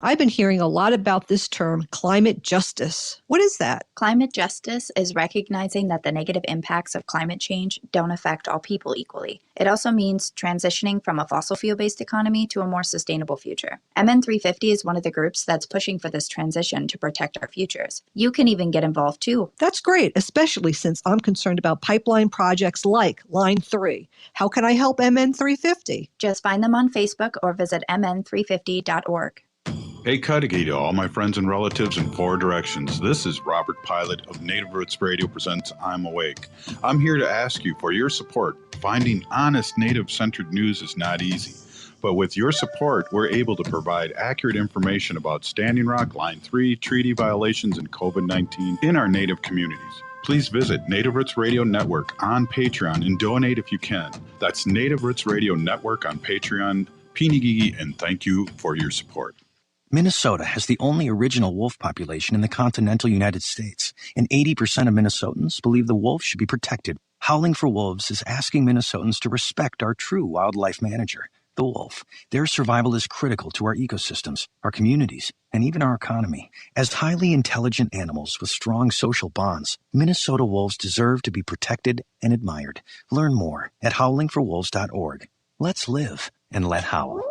I've been hearing a lot about this term, climate justice. What is that? Climate justice is recognizing that the negative impacts of climate change don't affect all people equally. It also means transitioning from a fossil fuel-based economy to a more sustainable future. MN350 is one of the groups that's pushing for this transition to protect our futures. You can even get involved too. That's great, especially since I'm concerned about pipeline projects like Line 3. How can I help MN350? Just find them on Facebook or visit mn350.org. Hey, Cudahy to all my friends and relatives in four directions. This is Robert Pilot of Native Roots Radio presents I'm Awake. I'm here to ask you for your support. Finding honest Native-centered news is not easy. But with your support, we're able to provide accurate information about Standing Rock, Line 3, treaty violations, and COVID-19 in our Native communities. Please visit Native Roots Radio Network on Patreon and donate if you can. That's Native Roots Radio Network on Patreon. Pinigigi, and thank you for your support. Minnesota has the only original wolf population in the continental United States, and 80% of Minnesotans believe the wolf should be protected. Howling for Wolves is asking Minnesotans to respect our true wildlife manager, the wolf. Their survival is critical to our ecosystems, our communities, and even our economy. As highly intelligent animals with strong social bonds, Minnesota wolves deserve to be protected and admired. Learn more at howlingforwolves.org. Let's live and let howl.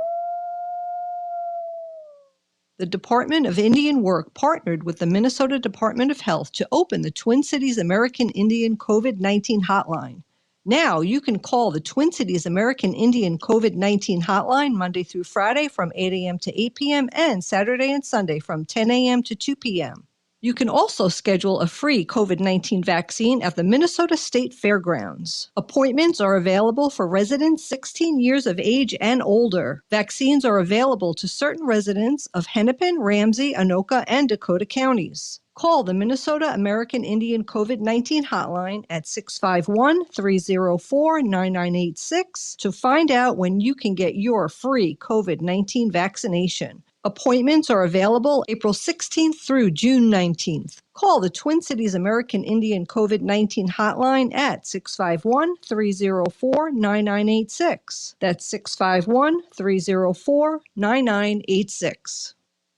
The Department of Indian Work partnered with the Minnesota Department of Health to open the Twin Cities American Indian COVID-19 hotline. Now you can call the Twin Cities American Indian COVID-19 hotline Monday through Friday from 8 a.m. to 8 p.m. and Saturday and Sunday from 10 a.m. to 2 p.m. You can also schedule a free COVID-19 vaccine at the Minnesota State Fairgrounds. Appointments are available for residents 16 years of age and older. Vaccines are available to certain residents of Hennepin, Ramsey, Anoka, and Dakota counties. Call the Minnesota American Indian COVID-19 hotline at 651-304-9986 to find out when you can get your free COVID-19 vaccination. Appointments are available April 16th through June 19th. Call the Twin Cities American Indian COVID-19 hotline at 651-304-9986. That's 651-304-9986.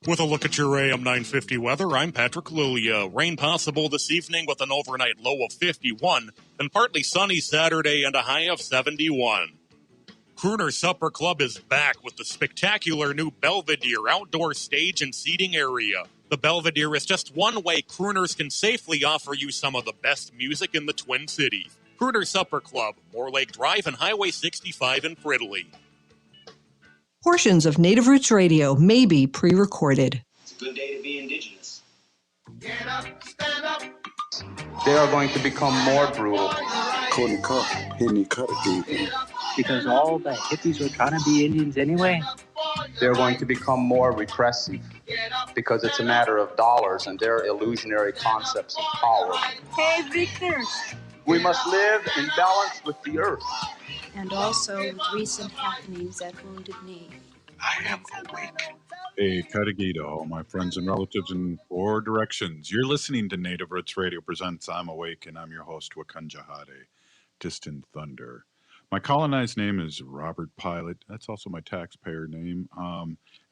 With a look at your AM 950 weather, I'm Patrick Lilia. Rain possible this evening with an overnight low of 51 and partly sunny Saturday and a high of 71. Crooner Supper Club is back with the spectacular new Belvedere outdoor stage and seating area. The Belvedere is just one way crooners can safely offer you some of the best music in the Twin Cities. Crooner Supper Club, Moore Lake Drive and Highway 65 in Fridley. Portions of Native Roots Radio may be pre-recorded. It's a good day to be indigenous. Get up, stand up. They are going to become more brutal. Because all the hippies were trying to be Indians anyway. They're going to become more repressive because it's a matter of dollars and their illusionary concepts of power. Hey, Victor. We must live in balance with the earth. And also with recent happenings that wounded me. I am awake. Hey, Cudahy to all my friends and relatives in four directions. You're listening to Native Roots Radio presents I'm Awake, and I'm your host, Wakunjahade, Distant Thunder. My colonized name is Robert Pilot. That's also my taxpayer name.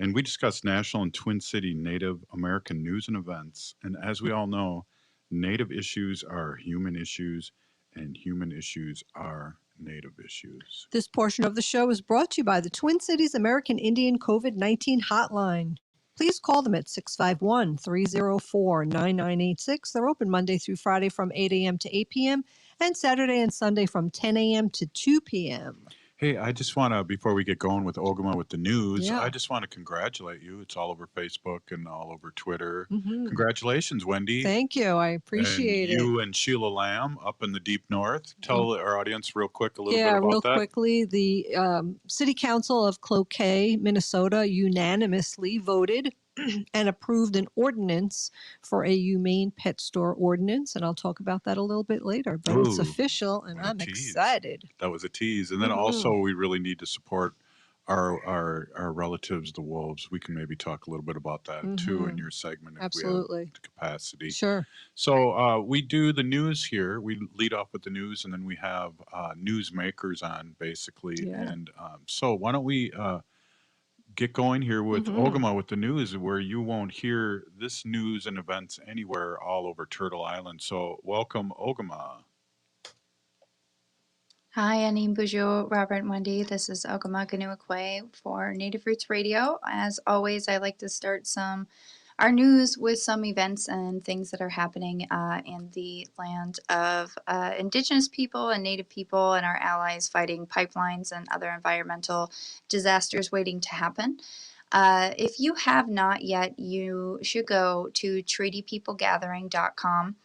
And we discuss national and Twin City Native American news and events. And as we all know, Native issues are human issues, and human issues are Native issues. This portion of the show is brought to you by the Twin Cities American Indian COVID-19 hotline. Please call them at 651-304-9986. They're open Monday through Friday from 8 a.m. to 8 p.m. and Saturday and Sunday from 10 a.m. to 2 p.m. Hey, I just want to, before we get going with Ogama with the news, Yeah. I just want to congratulate you. It's all over Facebook and all over Twitter. Mm-hmm. Congratulations, Wendy. Thank you. I appreciate it. You and Sheila Lamb up in the deep north. Tell our audience real quick a little bit Yeah, about real that. quickly, the City Council of Cloquet, Minnesota, unanimously voted and approved an ordinance for a humane pet store ordinance, and I'll talk about that a little bit later. But it's Ooh, official, and I'm excited. That was a tease. And then also we really need to support our relatives, the wolves. We can maybe talk a little bit about that too in your segment if we have the capacity. Sure. So we do the news here. We lead off with the news, and then we have newsmakers on basically. Yeah. And so why don't we get going here with Mhm. Ogama with the news, where you won't hear this news and events anywhere all over Turtle Island. So welcome, Ogama. Hi, Annie, Bonjour, Robert, and Wendy. This is Ogama Ganuakwe for Native Roots Radio. As always, I like to start our news with some events and things that are happening in the land of Indigenous people and Native people and our allies fighting pipelines and other environmental disasters waiting to happen. If you have not yet, you should go to treatypeoplegathering.com.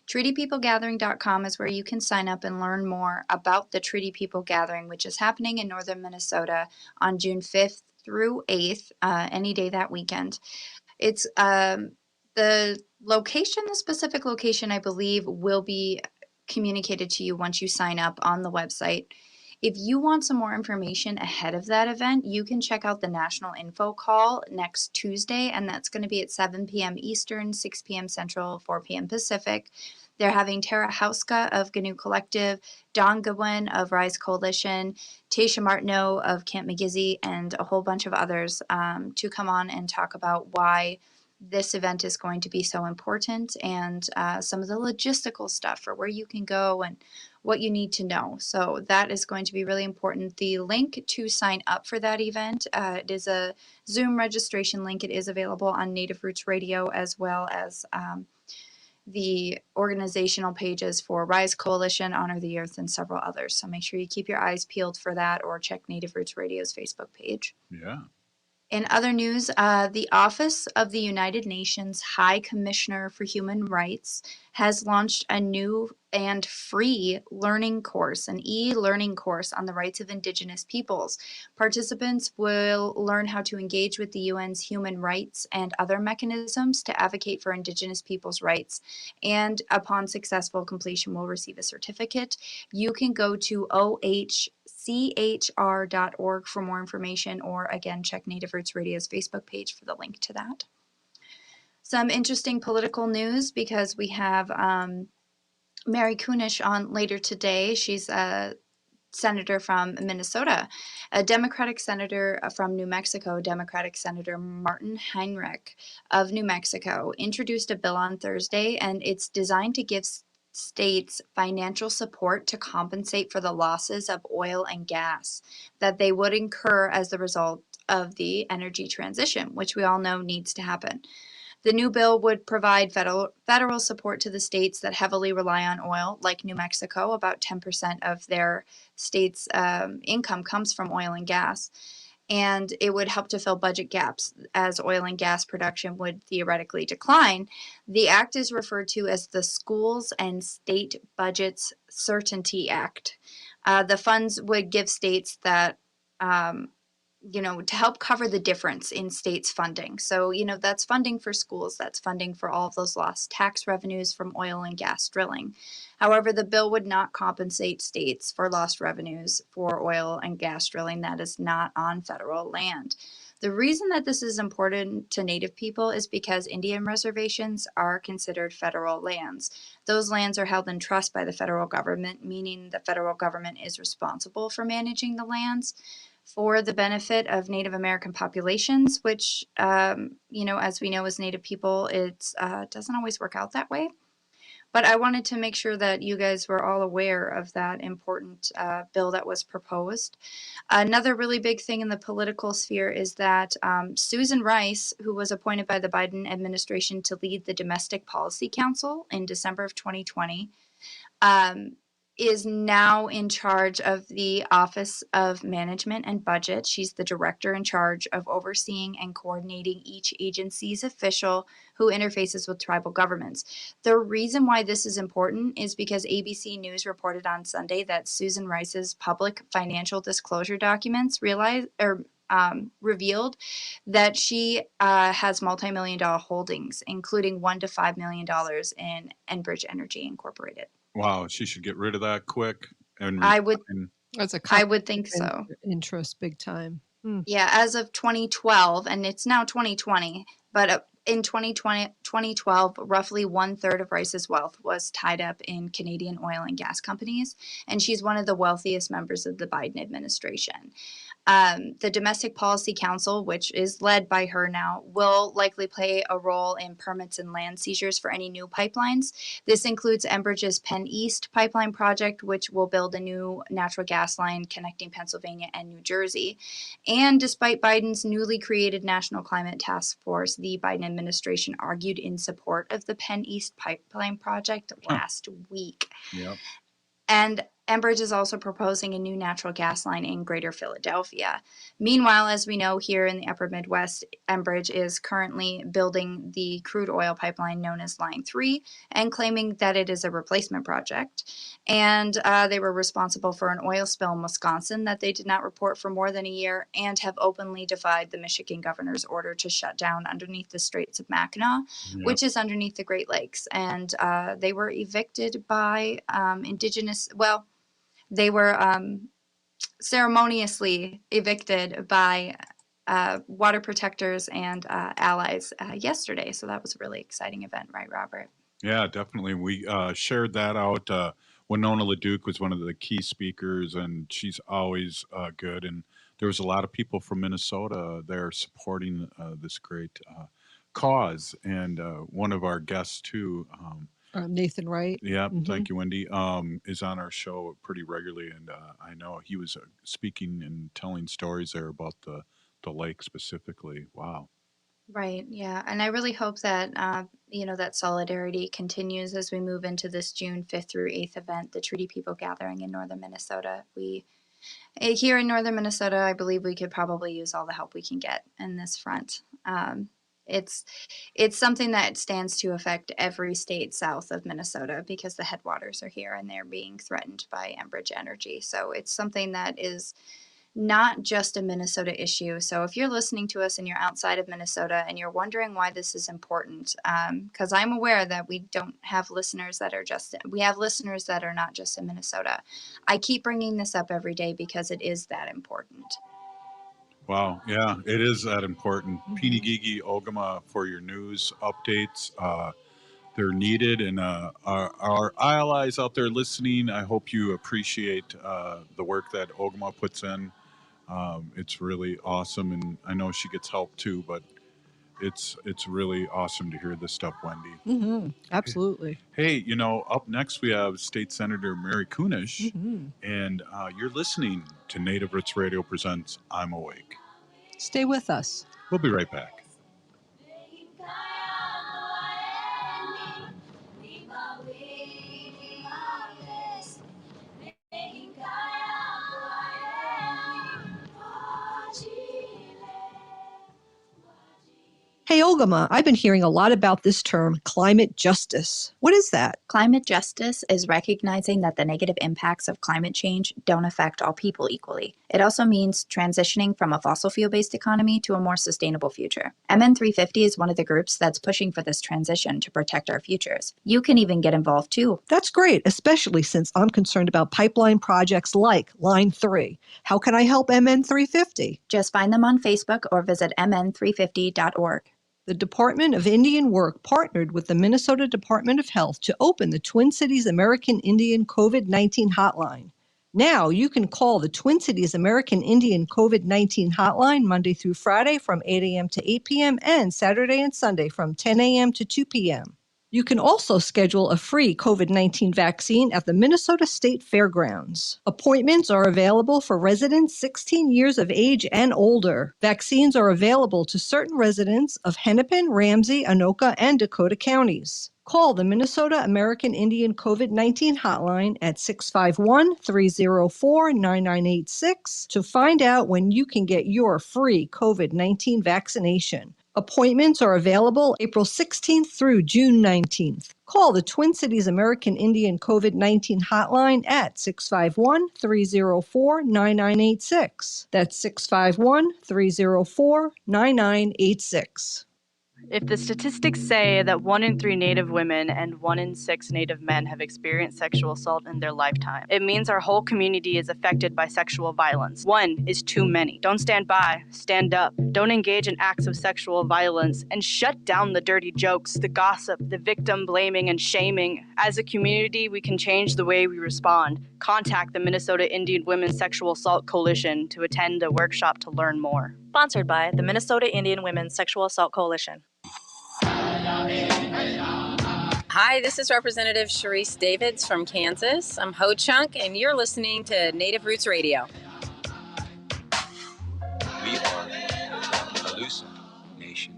TreatyPeopleGathering.com is where you can sign up and learn more about the Treaty People Gathering, which is happening in northern Minnesota on June 5th through 8th, any day that weekend. It's the location, the specific location, I believe, will be communicated to you once you sign up on the website. If you want some more information ahead of that event, you can check out the National Info Call next Tuesday, and that's going to be at 7 p.m. Eastern, 6 p.m. Central, 4 p.m. Pacific. They're having Tara Hauska of GNU Collective, Don Goodwin of Rise Coalition, Tasha Martineau of Camp McGizzy, and a whole bunch of others to come on and talk about why this event is going to be so important and some of the logistical stuff for where you can go and what you need to know. So that is going to be really important. The link to sign up for that event, it is a Zoom registration link. It is available on Native Roots Radio as well as the organizational pages for Rise Coalition, Honor the Earth, and several others. So make sure you keep your eyes peeled for that or check Native Roots Radio's Facebook page. Yeah. In other news, the Office of the United Nations High Commissioner for Human Rights has launched a new and free learning course, an e-learning course on the rights of Indigenous peoples. Participants will learn how to engage with the UN's human rights and other mechanisms to advocate for Indigenous peoples' rights, and upon successful completion will receive a certificate. You can go to chr.org for more information, or again, check Native Roots Radio's Facebook page for the link to that. Some interesting political news because we have Mary Kunesh on later today. She's a senator from Minnesota. A Democratic senator from New Mexico, Democratic Senator Martin Heinrich of New Mexico, introduced a bill on Thursday, and it's designed to give states financial support to compensate for the losses of oil and gas that they would incur as the result of the energy transition, which we all know needs to happen. The new bill would provide federal support to the states that heavily rely on oil, like New Mexico. About 10% of their state's income comes from oil and gas. And it would help to fill budget gaps as oil and gas production would theoretically decline. The act is referred to as the Schools and State Budgets Certainty Act. The funds would give states that to help cover the difference in states' funding. So, that's funding for schools, that's funding for all of those lost tax revenues from oil and gas drilling. However, the bill would not compensate states for lost revenues for oil and gas drilling that is not on federal land. The reason that this is important to Native people is because Indian reservations are considered federal lands. Those lands are held in trust by the federal government, meaning the federal government is responsible for managing the lands for the benefit of Native American populations, which, as we know as Native people, it doesn't always work out that way. But I wanted to make sure that you guys were all aware of that important bill that was proposed. Another really big thing in the political sphere is that Susan Rice, who was appointed by the Biden administration to lead the Domestic Policy Council in December of 2020, is now in charge of the Office of Management and Budget. She's the director in charge of overseeing and coordinating each agency's official who interfaces with tribal governments. The reason why this is important is because ABC News reported on Sunday that Susan Rice's public financial disclosure documents revealed that she has multi-million-dollar holdings, including $1 to $5 million in Enbridge Energy Incorporated. Wow, she should get rid of that quick. And I would think so. Interest big time. Yeah, as of 2012, and it's now 2020, but in 2012, roughly 1/3 of Rice's wealth was tied up in Canadian oil and gas companies, and she's one of the wealthiest members of the Biden administration. The Domestic Policy Council, which is led by her now, will likely play a role in permits and land seizures for any new pipelines. This includes Enbridge's Penn East pipeline project, which will build a new natural gas line connecting Pennsylvania and New Jersey. And despite Biden's newly created National Climate Task Force, the Biden administration argued in support of the Penn East pipeline project last week. Yep. And Enbridge is also proposing a new natural gas line in Greater Philadelphia. Meanwhile, as we know, here in the upper Midwest, Enbridge is currently building the crude oil pipeline known as Line 3 and claiming that it is a replacement project. And they were responsible for an oil spill in Wisconsin that they did not report for more than a year and have openly defied the Michigan governor's order to shut down underneath the Straits of Mackinac, which is underneath the Great Lakes. And they were evicted by they were ceremoniously evicted by water protectors and allies yesterday. So that was a really exciting event, right, Robert? Yeah, definitely. We shared that out. Winona LaDuke was one of the key speakers, and she's always good. And there was a lot of people from Minnesota there supporting this great cause. And one of our guests, too, Nathan Wright. yeah, thank you, Wendy, is on our show pretty regularly. And I know he was speaking and telling stories there about the lake specifically. Wow. Right. Yeah. And I really hope that, that solidarity continues as we move into this June 5th through 8th event, the Treaty People Gathering in northern Minnesota. Here in northern Minnesota, I believe we could probably use all the help we can get in this front. It's something that stands to affect every state south of Minnesota because the headwaters are here and they're being threatened by Enbridge Energy. So it's something that is not just a Minnesota issue. So if you're listening to us and you're outside of Minnesota and you're wondering why this is important, because I'm aware that we don't have listeners that are we have listeners that are not just in Minnesota. I keep bringing this up every day because it is that important. Wow. Yeah, it is that important. Peeny Gigi Ogama for your news updates. They're needed. And our allies out there listening, I hope you appreciate the work that Ogama puts in. It's really awesome. And I know she gets help too, but it's really awesome to hear this stuff, Wendy. Absolutely. Hey, up next we have State Senator Mary Kunesh, and you're listening to Native Roots Radio presents I'm Awake. Stay with us. We'll be right back. Hey, Ogama, I've been hearing a lot about this term, climate justice. What is that? Climate justice is recognizing that the negative impacts of climate change don't affect all people equally. It also means transitioning from a fossil fuel-based economy to a more sustainable future. MN350 is one of the groups that's pushing for this transition to protect our futures. You can even get involved too. That's great, especially since I'm concerned about pipeline projects like Line 3. How can I help MN350? Just find them on Facebook or visit mn350.org. The Department of Indian Work partnered with the Minnesota Department of Health to open the Twin Cities American Indian COVID-19 hotline. Now you can call the Twin Cities American Indian COVID-19 hotline Monday through Friday from 8 a.m. to 8 p.m. and Saturday and Sunday from 10 a.m. to 2 p.m. You can also schedule a free COVID-19 vaccine at the Minnesota State Fairgrounds. Appointments are available for residents 16 years of age and older. Vaccines are available to certain residents of Hennepin, Ramsey, Anoka, and Dakota counties. Call the Minnesota American Indian COVID-19 hotline at 651-304-9986 to find out when you can get your free COVID-19 vaccination. Appointments are available April 16th through June 19th. Call the Twin Cities American Indian COVID-19 hotline at 651-304-9986. That's 651-304-9986. If the statistics say that 1 in 3 Native women and 1 in 6 Native men have experienced sexual assault in their lifetime, it means our whole community is affected by sexual violence. 1 is too many. Don't stand by, stand up. Don't engage in acts of sexual violence, and shut down the dirty jokes, the gossip, the victim blaming and shaming. As a community, we can change the way we respond. Contact the Minnesota Indian Women's Sexual Assault Coalition to attend a workshop to learn more. Sponsored by the Minnesota Indian Women's Sexual Assault Coalition. Hi, this is Representative Sharice Davids from Kansas. I'm Ho Chunk, and you're listening to Native Roots Radio. We are the Calusa Nation.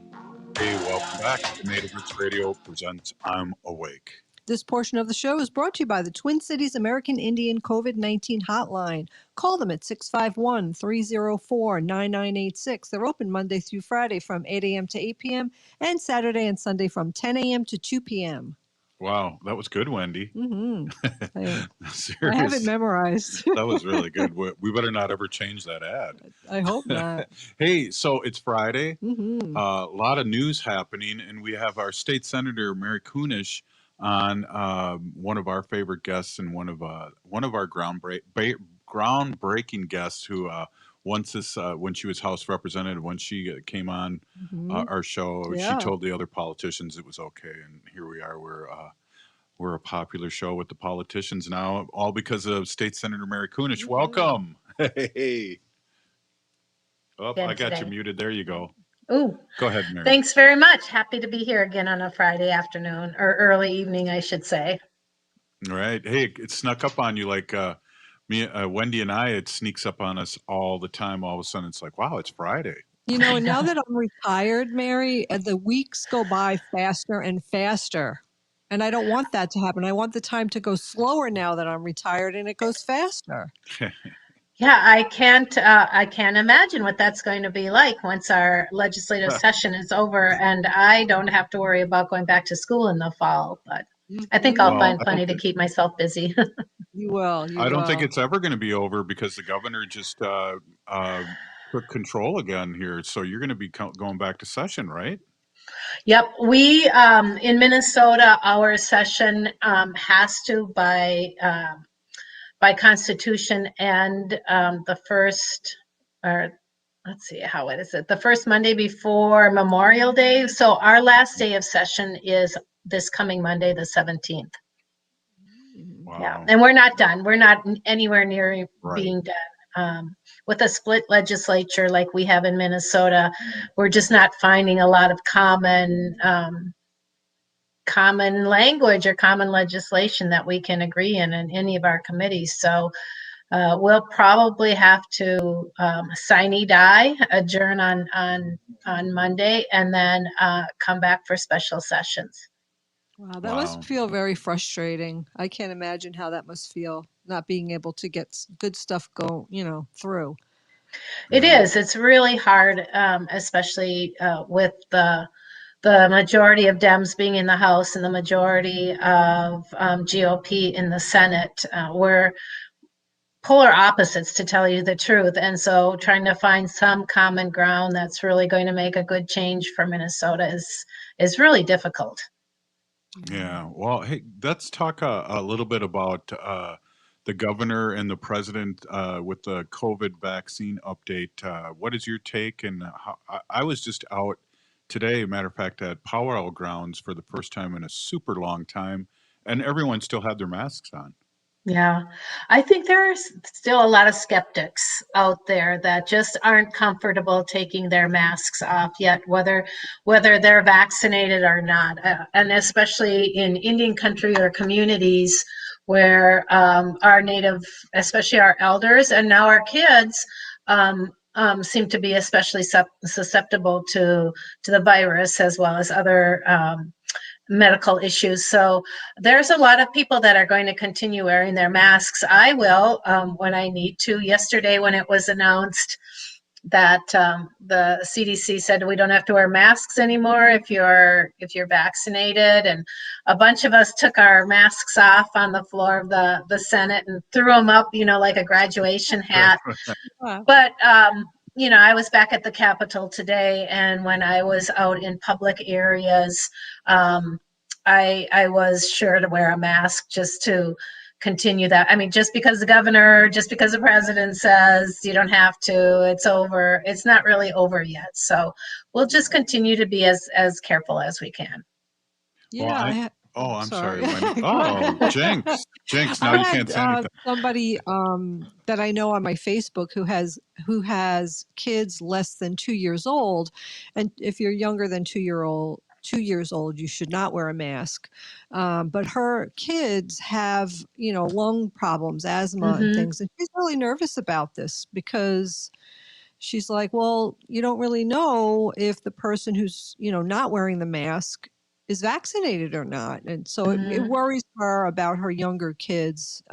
Hey, welcome back to Native Roots Radio presents I'm Awake. This portion of the show is brought to you by the Twin Cities American Indian COVID-19 Hotline. Call them at 651-304-9986. They're open Monday through Friday from 8 a.m. to 8 p.m. and Saturday and Sunday from 10 a.m. to 2 p.m. Wow, that was good, Wendy. Mm-hmm. I have it memorized. That was really good. We better not ever change that ad. I hope not. Hey, so it's Friday. Mm-hmm. A lot of news happening, and we have our State Senator Mary Kunesh on, one of our favorite guests and one of our groundbreaking guests who once this when she was House Representative, when she came on our show, she told the other politicians it was okay, and here we are. We're a popular show with the politicians now, all because of State Senator Mary Kunesh. Mm-hmm. Welcome. Hey. Oh, Again I got today. you muted. There you go. Ooh, Go ahead, Mary. thanks very much. Happy to be here again on a Friday afternoon, or early evening, I should say. All right. Hey, it snuck up on you like me, Wendy and I, it sneaks up on us all the time. All of a sudden, it's like, wow, it's Friday. You know, and now that I'm retired, Mary, the weeks go by faster and faster. And I don't want that to happen. I want the time to go slower now that I'm retired and it goes faster. Yeah, I can't imagine what that's going to be like once our legislative session is over and I don't have to worry about going back to school in the fall. But I think I'll find plenty to keep myself busy. You will. I don't think it's ever going to be over because the governor just took control again here. So you're going to be going back to session, right? Yep. We, in Minnesota, our session has to by constitution and the first, or let's see, the first Monday before Memorial Day. So our last day of session is this coming Monday, the 17th. Wow. Yeah, and we're not done. We're not anywhere near being done. With a split legislature like we have in Minnesota, we're just not finding a lot of common language or common legislation that we can agree in any of our committees. So we'll probably have to sine die, adjourn on Monday, and then come back for special sessions. Wow, that must feel very frustrating. I can't imagine how that must feel, not being able to get good stuff through. It is. It's really hard, especially with the majority of Dems being in the House and the majority of GOP in the Senate. We're polar opposites, to tell you the truth. And so trying to find some common ground that's really going to make a good change for Minnesota is really difficult. Yeah. Well, hey, let's talk a little bit about the governor and the president with the COVID vaccine update. What is your take? And I was just out today, matter of fact, at Powwow Grounds for the first time in a super long time, and everyone still had their masks on. Yeah, I think there's still a lot of skeptics out there that just aren't comfortable taking their masks off yet, whether they're vaccinated or not, and especially in Indian country or communities where our native, especially our elders, and now our kids seem to be especially susceptible to the virus as well as other medical issues. So there's a lot of people that are going to continue wearing their masks. I will when I need to. Yesterday, when it was announced that the CDC said we don't have to wear masks anymore if you're vaccinated, and a bunch of us took our masks off on the floor of the Senate and threw them up, like a graduation hat. But I was back at the Capitol today, and when I was out in public areas, I was sure to wear a mask just to continue that. I mean, just because the president says you don't have to, it's over. It's not really over yet. So we'll just continue to be as careful as we can. Yeah. Well, I'm sorry, Sorry. Wendy. Go Oh, ahead. Jinx. I Now you had can't say anything. somebody that I know on my Facebook who has kids less than 2 years old, and if you're younger than 2 years old, you should not wear a mask. But her kids have, lung problems, asthma, and Mm-hmm. things, and she's really nervous about this because she's like, well, you don't really know if the person who's, not wearing the mask is vaccinated or not. And so it worries her about her younger kids,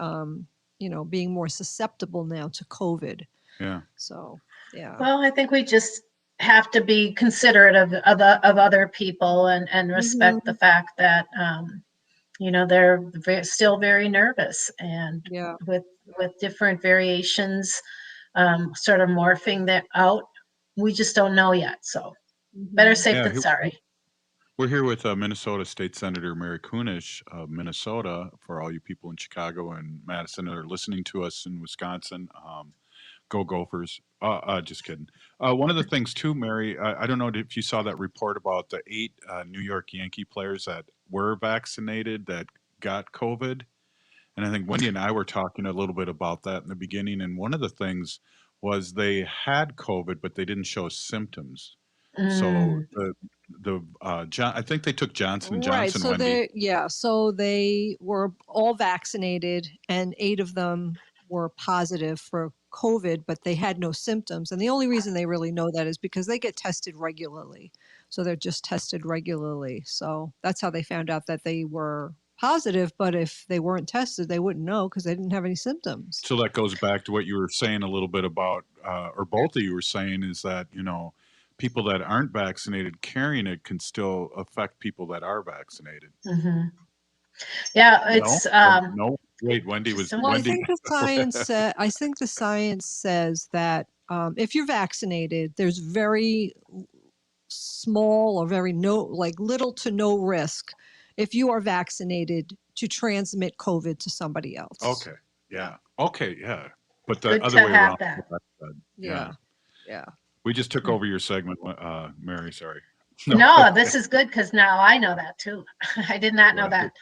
being more susceptible now to COVID. Yeah. So, yeah. Well, I think we just have to be considerate of other people and respect the fact that, they're still very nervous, and with different variations sort of morphing that out, we just don't know yet. So better safe than sorry. We're here with Minnesota State Senator Mary Kunesh of Minnesota. For all you people in Chicago and Madison that are listening to us in Wisconsin, go Gophers. Just kidding. One of the things too, Mary, I don't know if you saw that report about the 8 New York Yankee players that were vaccinated that got COVID. And I think Wendy and I were talking a little bit about that in the beginning. And one of the things was they had COVID, but they didn't show symptoms. So I think they took Johnson & Right. Johnson, So Wendy. so they were all vaccinated, and 8 of them were positive for COVID, but they had no symptoms. And the only reason they really know that is because they get tested regularly. So they're just tested regularly. So that's how they found out that they were positive. But if they weren't tested, they wouldn't know because they didn't have any symptoms. So that goes back to what you were saying a little bit about, or both of you were saying, is that, people that aren't vaccinated carrying it can still affect people that are vaccinated. Mm-hmm. Yeah, it's no. Wait, Wendy was. Well, Wendy. I think the science says that if you're vaccinated, there's very small or little to no risk if you are vaccinated to transmit COVID to somebody else. Okay. Yeah. Okay. Yeah. But the good other to way have around. that. Yeah. We just took over your segment, Mary. Sorry. No, this is good because now I know that too. I did not know that.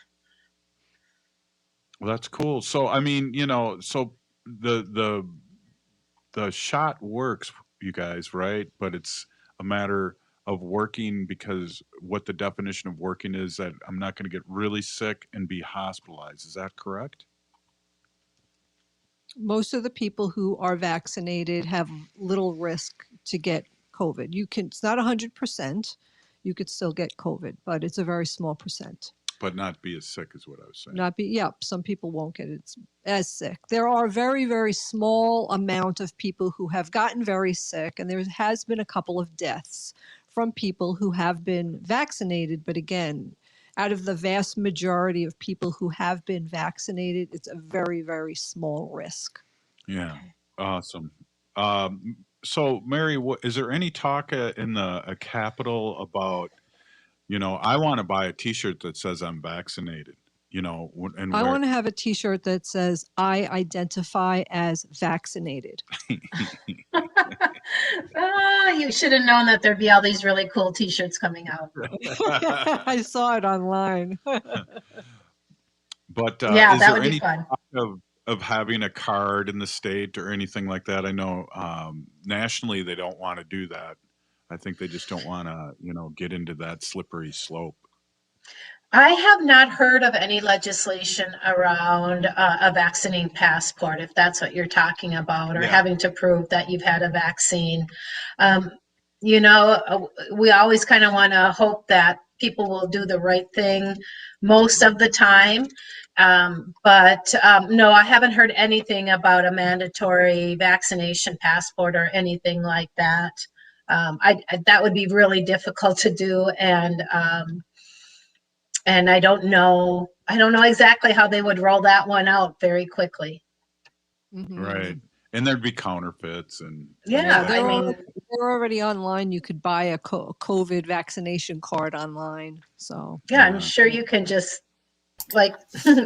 Well, that's cool. So I mean, so the shot works, you guys, right? But it's a matter of working, because what the definition of working is that I'm not going to get really sick and be hospitalized. Is that correct? Most of the people who are vaccinated have little risk to get COVID. It's not 100%. You could still get COVID, but it's a very small percent. But not be as sick is what I was saying. Some people won't get it as sick. There are very, very small amount of people who have gotten very sick, and there has been a couple of deaths from people who have been vaccinated. But again, out of the vast majority of people who have been vaccinated, it's a very, very small risk. Yeah. Awesome. So, Mary, is there any talk in the Capitol about, I want to buy a T-shirt that says I'm vaccinated, and I want to have a T-shirt that says I identify as vaccinated. You should have known that there'd be all these really cool T-shirts coming out. I saw it online. But yeah, is that there would be any fun. talk of having a card in the state or anything like that? I know nationally they don't want to do that. I think they just don't want to, get into that slippery slope. I have not heard of any legislation around a vaccine passport, if that's what you're talking about, or having to prove that you've had a vaccine. We always kind of want to hope that people will do the right thing most of the time. But no, I haven't heard anything about a mandatory vaccination passport or anything like that. That would be really difficult to do, and I don't know exactly how they would roll that one out very quickly. Right. And there'd be counterfeits and Yeah, They're, I al- mean, they're already online. You could buy a COVID vaccination card online. So yeah, I'm sure you can just, like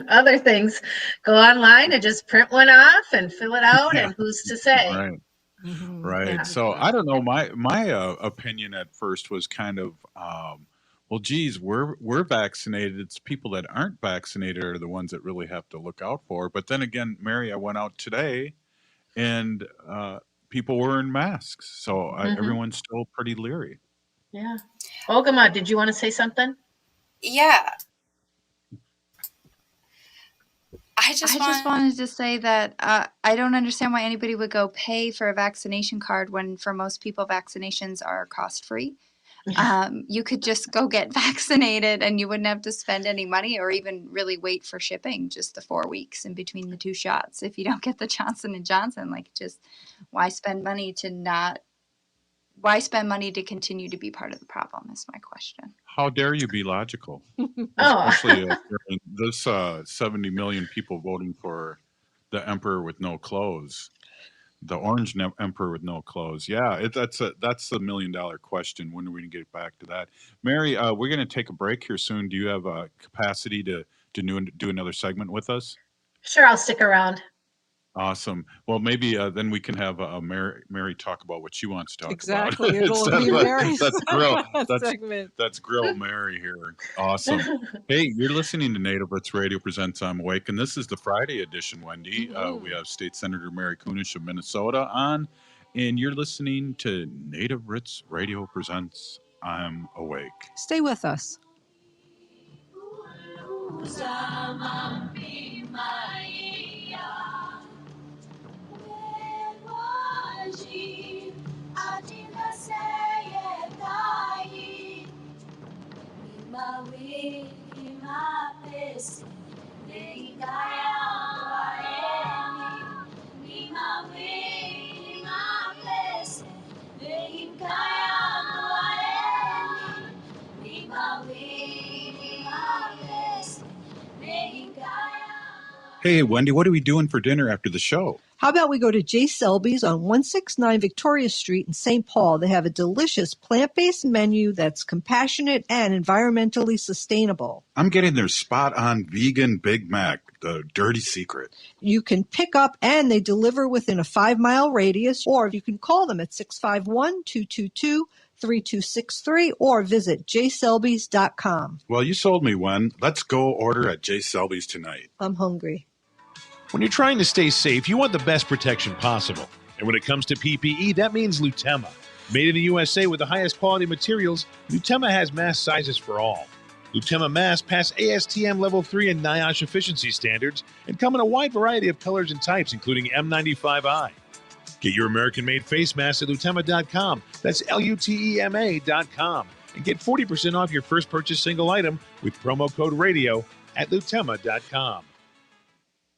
other things, go online and just print one off and fill it out, yeah, and who's to say? right. Right. Yeah. So I don't know. My opinion at first was kind of, well, geez, we're vaccinated. It's people that aren't vaccinated are the ones that really have to look out for. But then again, Mary, I went out today, and people were in masks, so everyone's still pretty leery. Yeah. Ogama, did you want to say something? Yeah. I just wanted to say that I don't understand why anybody would go pay for a vaccination card when for most people vaccinations are cost free. You could just go get vaccinated and you wouldn't have to spend any money or even really wait for shipping just the 4 weeks in between the 2 shots. If you don't get the Johnson & Johnson, like, just why spend money to continue to be part of the problem is my question. How dare you be logical? Oh. Especially during this 70 million people voting for the emperor with no clothes. The orange emperor with no clothes. Yeah, that's the $1 million question. When are we going to get back to that? Mary, we're going to take a break here soon. Do you have a capacity to do another segment with us? Sure, I'll stick around. Awesome. Well, maybe then we can have Mary talk about what she wants to talk exactly. about. It'll be Mary's segment. That's Grill Mary here. Awesome. Hey, you're listening to Native Roots Radio Presents I'm Awake, and this is the Friday edition, Wendy. We have State Senator Mary Kunesh of Minnesota on, and you're listening to Native Roots Radio Presents I'm Awake. Stay with us. Hey, Wendy, what are we doing for dinner after the show? How about we go to J. Selby's on 169 Victoria Street in St. Paul? They have a delicious plant-based menu that's compassionate and environmentally sustainable. I'm getting their spot-on vegan Big Mac, the dirty secret. You can pick up and they deliver within a 5-mile radius, or you can call them at 651-222-3263 or visit jselbys.com. Well, you sold me, Wen. Let's go order at J. Selby's tonight. I'm hungry. When you're trying to stay safe, you want the best protection possible. And when it comes to PPE, that means Lutema. Made in the USA with the highest quality materials, Lutema has mask sizes for all. Lutema masks pass ASTM Level 3 and NIOSH efficiency standards and come in a wide variety of colors and types, including M95i. Get your American-made face mask at Lutema.com. That's Lutema.com. And get 40% off your first purchase single item with promo code RADIO at Lutema.com.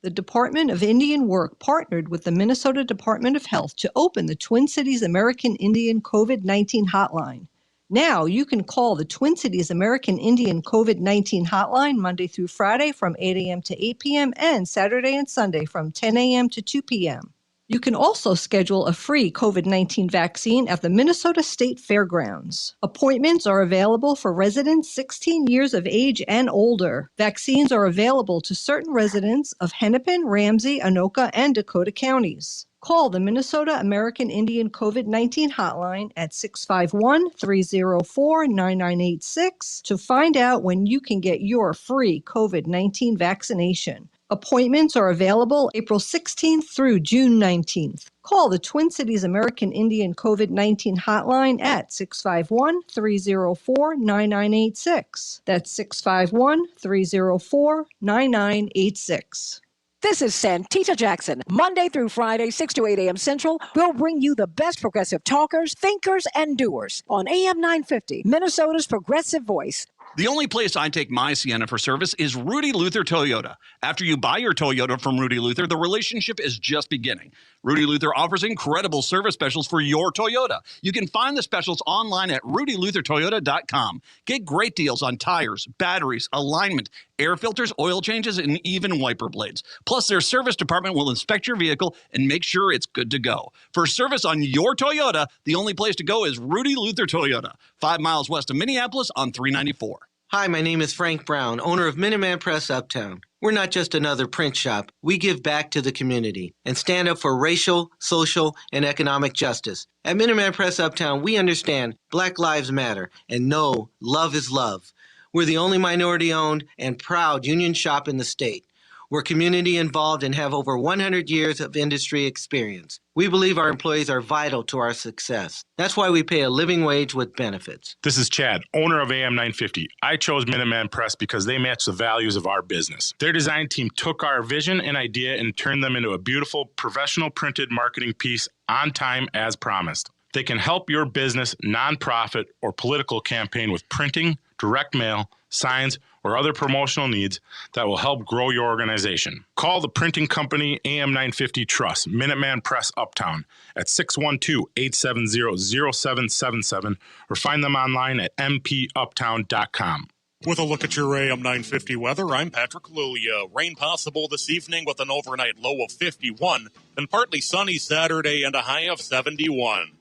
The Department of Indian Work partnered with the Minnesota Department of Health to open the Twin Cities American Indian COVID-19 hotline. Now you can call the Twin Cities American Indian COVID-19 hotline Monday through Friday from 8 a.m. to 8 p.m. and Saturday and Sunday from 10 a.m. to 2 p.m. You can also schedule a free COVID-19 vaccine at the Minnesota State Fairgrounds. Appointments are available for residents 16 years of age and older. Vaccines are available to certain residents of Hennepin, Ramsey, Anoka, and Dakota counties. Call the Minnesota American Indian COVID-19 hotline at 651-304-9986 to find out when you can get your free COVID-19 vaccination. Appointments are available April 16th through June 19th. Call the Twin Cities American Indian COVID-19 hotline at 651-304-9986. That's 651-304-9986. This is Santita Jackson. Monday through Friday, 6 to 8 a.m. Central, we'll bring you the best progressive talkers, thinkers, and doers on AM 950, Minnesota's progressive voice. The only place I take my Sienna for service is Rudy Luther Toyota. After you buy your Toyota from Rudy Luther, the relationship is just beginning. Rudy Luther offers incredible service specials for your Toyota. You can find the specials online at rudyluthertoyota.com. Get great deals on tires, batteries, alignment, air filters, oil changes, and even wiper blades. Plus, their service department will inspect your vehicle and make sure it's good to go. For service on your Toyota, the only place to go is Rudy Luther Toyota, 5 miles west of Minneapolis on 394. Hi, my name is Frank Brown, owner of Minuteman Press Uptown. We're not just another print shop. We give back to the community and stand up for racial, social, and economic justice. At Minuteman Press Uptown, we understand Black Lives Matter and know love is love. We're the only minority-owned and proud union shop in the state. We're community involved and have over 100 years of industry experience. We believe our employees are vital to our success. That's why we pay a living wage with benefits. This is Chad, owner of AM 950. I chose Minuteman Press because they match the values of our business. Their design team took our vision and idea and turned them into a beautiful, professional printed marketing piece on time as promised. They can help your business, nonprofit, or political campaign with printing, direct mail, signs, or other promotional needs that will help grow your organization. Call the printing company AM 950 Trust, Minuteman Press Uptown at 612-870-0777 or find them online at mpuptown.com. With a look at your AM 950 weather, I'm Patrick Lilia. Rain possible this evening with an overnight low of 51, and partly sunny Saturday and a high of 71.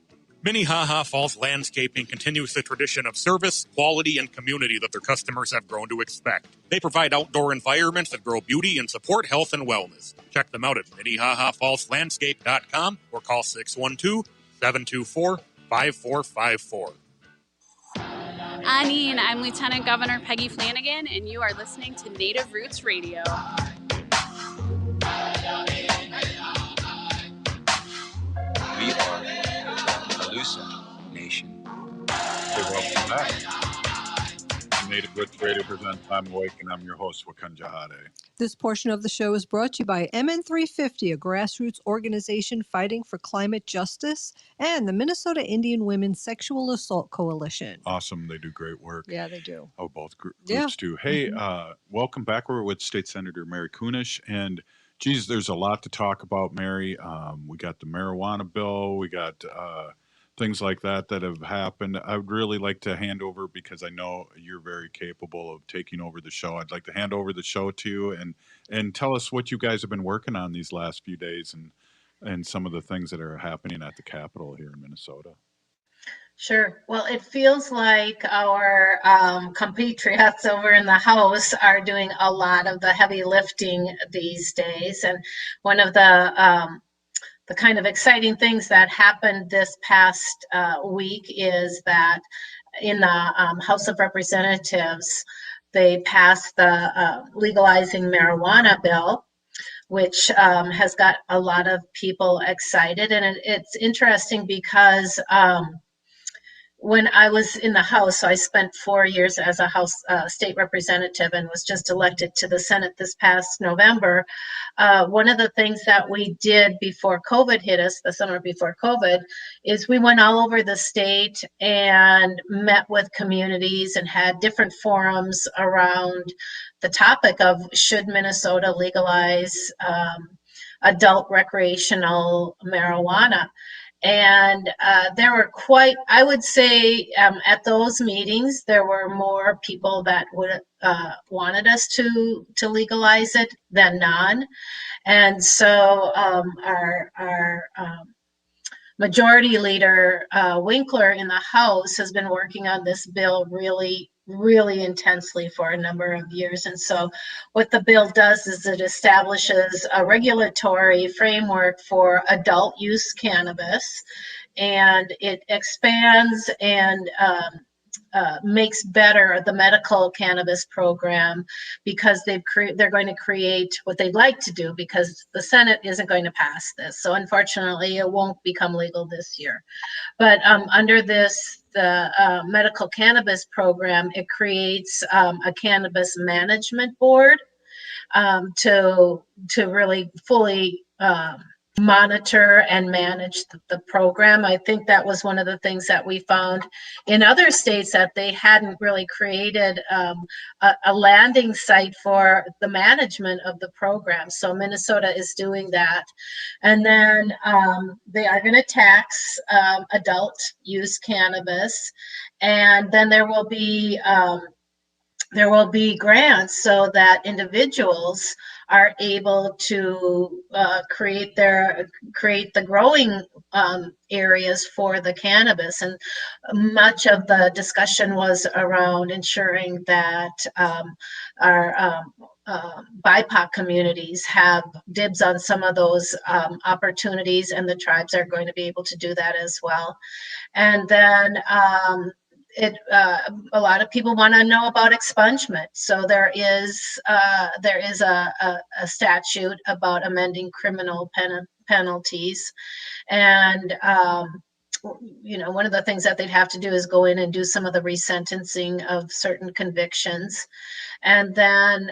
Minnehaha Falls Landscaping continues the tradition of service, quality, and community that their customers have grown to expect. They provide outdoor environments that grow beauty and support health and wellness. Check them out at MinnehahaFallsLandscape.com or call 612-724-5454. Annie, and I'm Lieutenant Governor Peggy Flanagan, and you are listening to Native Roots Radio. We are Calusa Nation. Hey, welcome back. Native Roots Radio presents I'm Awake, and I'm your host, Wakanja Hade. This portion of the show is brought to you by MN350, a grassroots organization fighting for climate justice, and the Minnesota Indian Women's Sexual Assault Coalition. Awesome. They do great work. Yeah, they do. Oh, both groups do. Hey, welcome back. We're with State Senator Mary Kunesh, and geez, there's a lot to talk about, Mary. We got the marijuana bill. We got things like that have happened. I would really like to hand over, because I know you're very capable of taking over the show. I'd like to hand over the show to you and tell us what you guys have been working on these last few days and some of the things that are happening at the Capitol here in Minnesota. Sure. Well, it feels like our compatriots over in the House are doing a lot of the heavy lifting these days. And one of the kind of exciting things that happened this past week is that in the House of Representatives, they passed the legalizing marijuana bill, which has got a lot of people excited. And it's interesting because when I was in the House, so I spent 4 years as a House state representative and was just elected to the Senate this past November. One of the things that we did before COVID hit us, the summer before COVID, is we went all over the state and met with communities and had different forums around the topic of should Minnesota legalize adult recreational marijuana. And there were quite, I would say, at those meetings, there were more people that would wanted us to legalize it than none. And so our majority leader, Winkler, in the House has been working on this bill really intensely for a number of years. And so what the bill does is it establishes a regulatory framework for adult use cannabis, and it expands and makes better the medical cannabis program, because they're going to create what they'd like to do, because the Senate isn't going to pass this. So unfortunately, it won't become legal this year. But under the medical cannabis program, it creates a cannabis management board to really fully monitor and manage the program. I think that was one of the things that we found in other states, that they hadn't really created a landing site for the management of the program. So Minnesota is doing that. And then they are going to tax adult use cannabis. And then there will be grants so that individuals are able to create the growing areas for the cannabis. And much of the discussion was around ensuring that our BIPOC communities have dibs on some of those opportunities, and the tribes are going to be able to do that as well. And then a lot of people want to know about expungement. So there is a statute about amending criminal penalties, and one of the things that they'd have to do is go in and do some of the resentencing of certain convictions. And then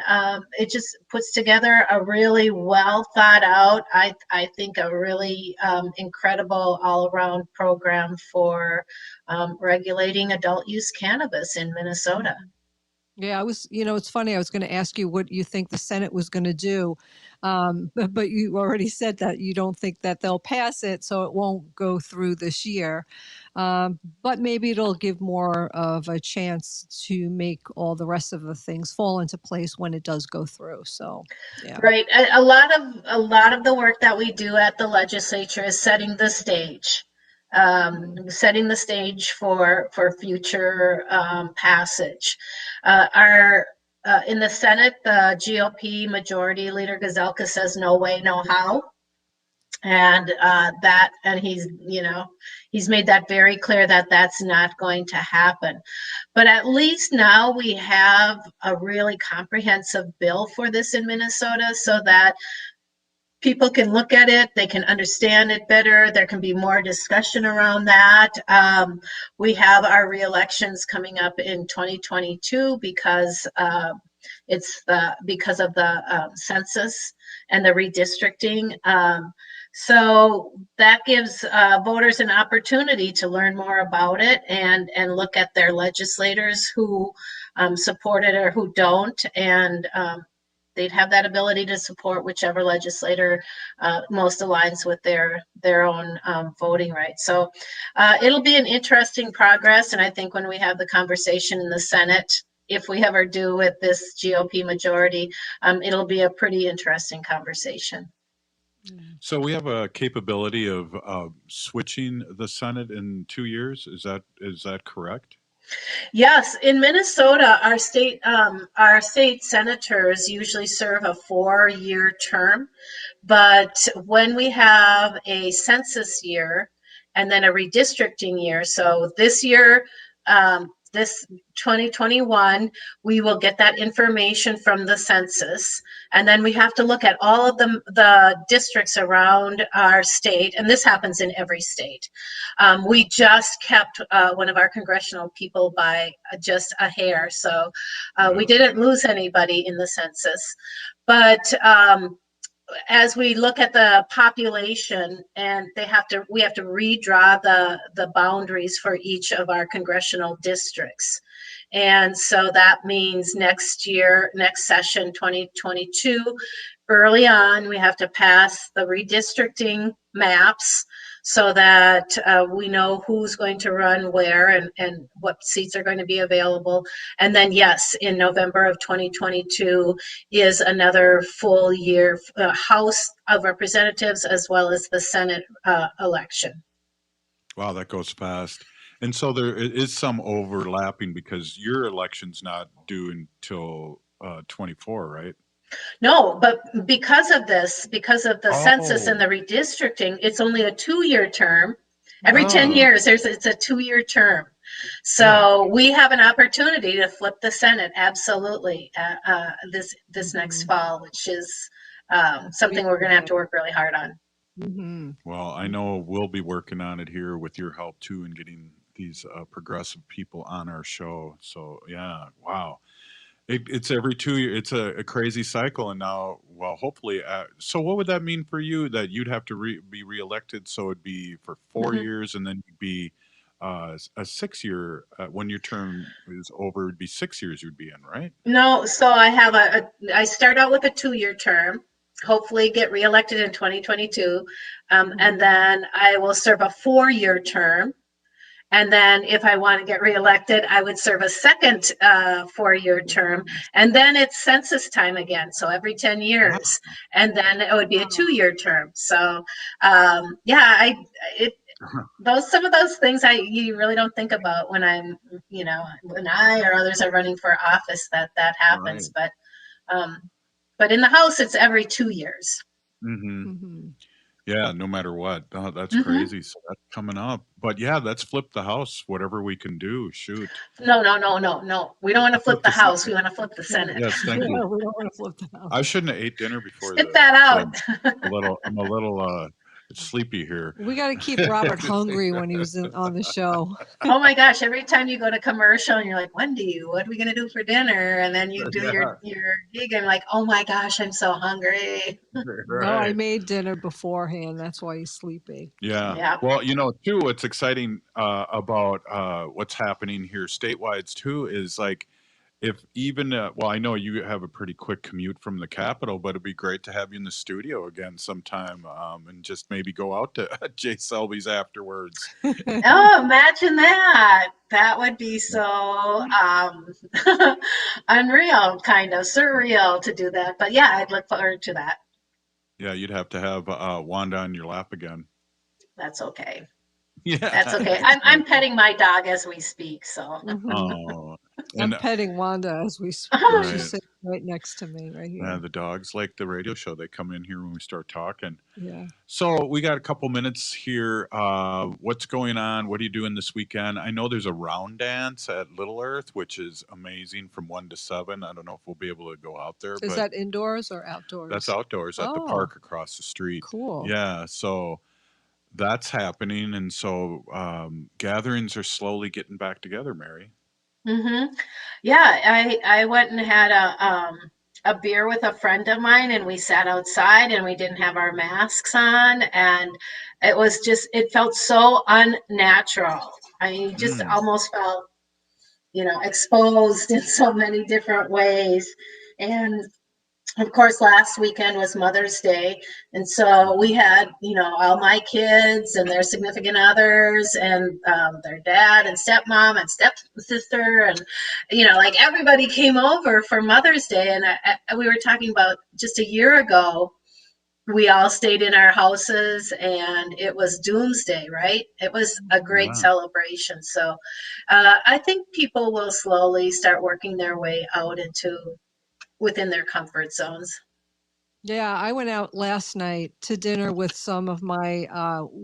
it just puts together a really well thought out, I think a really incredible all around program for regulating adult use cannabis in Minnesota. Yeah, it's funny. I was going to ask you what you think the Senate was going to do. But you already said that you don't think that they'll pass it, so it won't go through this year. But maybe it'll give more of a chance to make all the rest of the things fall into place when it does go through. So, yeah. Right. A lot of the work that we do at the legislature is setting the stage. For future passage. In the Senate, the GOP Majority Leader Gazelka says no way, no how, and he's made that very clear that that's not going to happen. But at least now we have a really comprehensive bill for this in Minnesota, so that people can look at it, they can understand it better, there can be more discussion around that. We have our re-elections coming up in 2022 because because of the census and the redistricting. So that gives voters an opportunity to learn more about it and look at their legislators who support it or who don't, and they'd have that ability to support whichever legislator most aligns with their own voting rights. So it'll be an interesting progress. And I think when we have the conversation in the Senate, if we ever do with this GOP majority, it'll be a pretty interesting conversation. So we have a capability of switching the Senate in 2 years. Is that correct? Yes, in Minnesota, our state senators usually serve a 4-year term, but when we have a census year and then a redistricting year, so this year, this 2021, we will get that information from the census, and then we have to look at all of the districts around our state, and this happens in every state. We just kept one of our congressional people by just a hair, so we didn't lose anybody in the census. But as we look at the population, and we have to redraw the boundaries for each of our congressional districts. And so that means next session, 2022, early on, we have to pass the redistricting maps so that we know who's going to run where and what seats are going to be available. And then, yes, in November of 2022 is another full year House of Representatives as well as the Senate election. Wow, that goes fast. And so there is some overlapping because your election's not due until 24, right? No, but because of the census and the redistricting, it's only a 2-year term. Every 10 years, it's a 2-year term. So we have an opportunity to flip the Senate, absolutely, this next fall, which is something we're going to have to work really hard on. Mm-hmm. Well, I know we'll be working on it here with your help too, and getting these progressive people on our show. So yeah, wow. It's every 2 years. It's a crazy cycle, and now, well, hopefully. So, what would that mean for you? That you'd have to be reelected, so it'd be for 4 years, and then you'd be a 6 year. When your term is over, it'd be 6 years you'd be in, right? No, so I have I start out with a 2-year term, hopefully get reelected in 2022, and then I will serve a 4-year term. And then if I want to get reelected, I would serve a second 4-year term. And then it's census time again. So every 10 years. And then it would be a 2-year term. So yeah, some of those things you really don't think about when when I or others are running for office that happens. Right. But in the House, it's every 2 years. Mm-hmm. Yeah, no matter what. Oh, that's Mhm. crazy. So that's coming up. But yeah, let's flip the House. Whatever we can do. Shoot. No. We don't want to flip the Senate. House. We want to flip the Senate. Yes, thank you. Yeah, we don't want to flip the House. I shouldn't have ate dinner before Spit that out. I'm a little sleepy here. We got to keep Robert hungry when he was on the show. Oh my gosh, every time you go to commercial and you're like, Wendy, what are we going to do for dinner? And then you do your gig and like, oh my gosh, I'm so hungry. No, I made dinner beforehand. That's why he's sleepy. Yeah. Well, too, what's exciting about what's happening here statewide too is like, if even well, I know you have a pretty quick commute from the Capitol, but it'd be great to have you in the studio again sometime, and just maybe go out to Jay Selby's afterwards. Oh, imagine that. That would be so unreal, kind of surreal to do that. But yeah, I'd look forward to that. Yeah, you'd have to have Wanda on your lap again. That's okay. Yeah, that's okay. I'm petting my dog as we speak, so. Oh, I'm petting Wanda as we speak. Right. She's sitting right next to me, right here. Yeah, the dogs like the radio show. They come in here when we start talking. Yeah. So we got a couple minutes here. What's going on? What are you doing this weekend? I know there's a round dance at Little Earth, which is amazing from 1 to 7. I don't know if we'll be able to go out there. Is that indoors or outdoors? That's outdoors at the park across the street. Cool. Yeah. So that's happening. And so gatherings are slowly getting back together, Mary. Mm-hmm. Yeah, I went and had a beer with a friend of mine, and we sat outside and we didn't have our masks on, and it felt so unnatural. I just almost felt, exposed in so many different ways. And of course, last weekend was Mother's Day. And so we had, all my kids and their significant others and their dad and stepmom and stepsister. And, like everybody came over for Mother's Day. And we were talking about just a year ago, we all stayed in our houses and it was doomsday, right? It was a great celebration. So I think people will slowly start working their way out within their comfort zones. Yeah, I went out last night to dinner with some of my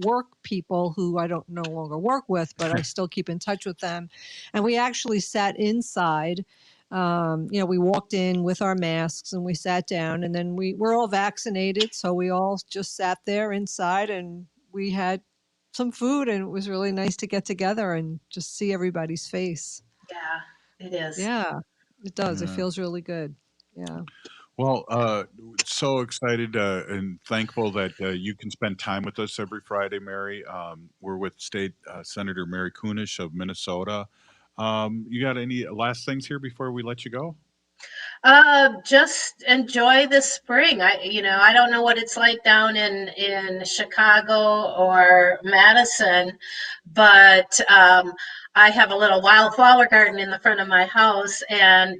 work people who I don't no longer work with, but I still keep in touch with them. And we actually sat inside. We walked in with our masks and we sat down, and then we're all vaccinated. So we all just sat there inside and we had some food, and it was really nice to get together and just see everybody's face. Yeah, it is. Yeah, it does. Yeah. It feels really good. Yeah. Well, so excited and thankful that you can spend time with us every Friday, Mary. We're with State Senator Mary Kunesh of Minnesota. You got any last things here before we let you go? Just enjoy the spring. I don't know what it's like down in Chicago or Madison, but I have a little wildflower garden in the front of my house, and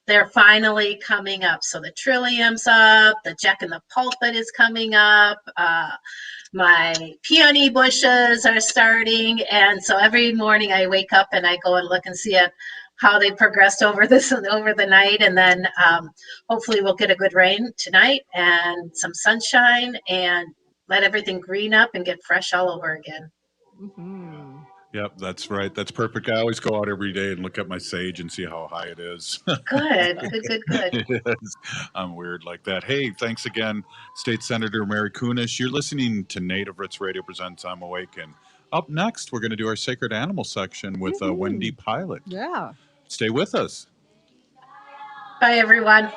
they're finally coming up. So the trillium's up, the Jack in the Pulpit is coming up, my peony bushes are starting. And so every morning I wake up and I go and look and see how they progressed over the night. And then hopefully we'll get a good rain tonight and some sunshine and let everything green up and get fresh all over again. Mm-hmm. Yep, that's right. That's perfect. I always go out every day and look at my sage and see how high it is. Good. It is. I'm weird like that. Hey, thanks again, State Senator Mary Kunesh. You're listening to Native Roots Radio Presents I'm Awake. And up next, we're going to do our Sacred Animal section with Wendy Pilot. Yeah. Stay with us. Bye, everyone.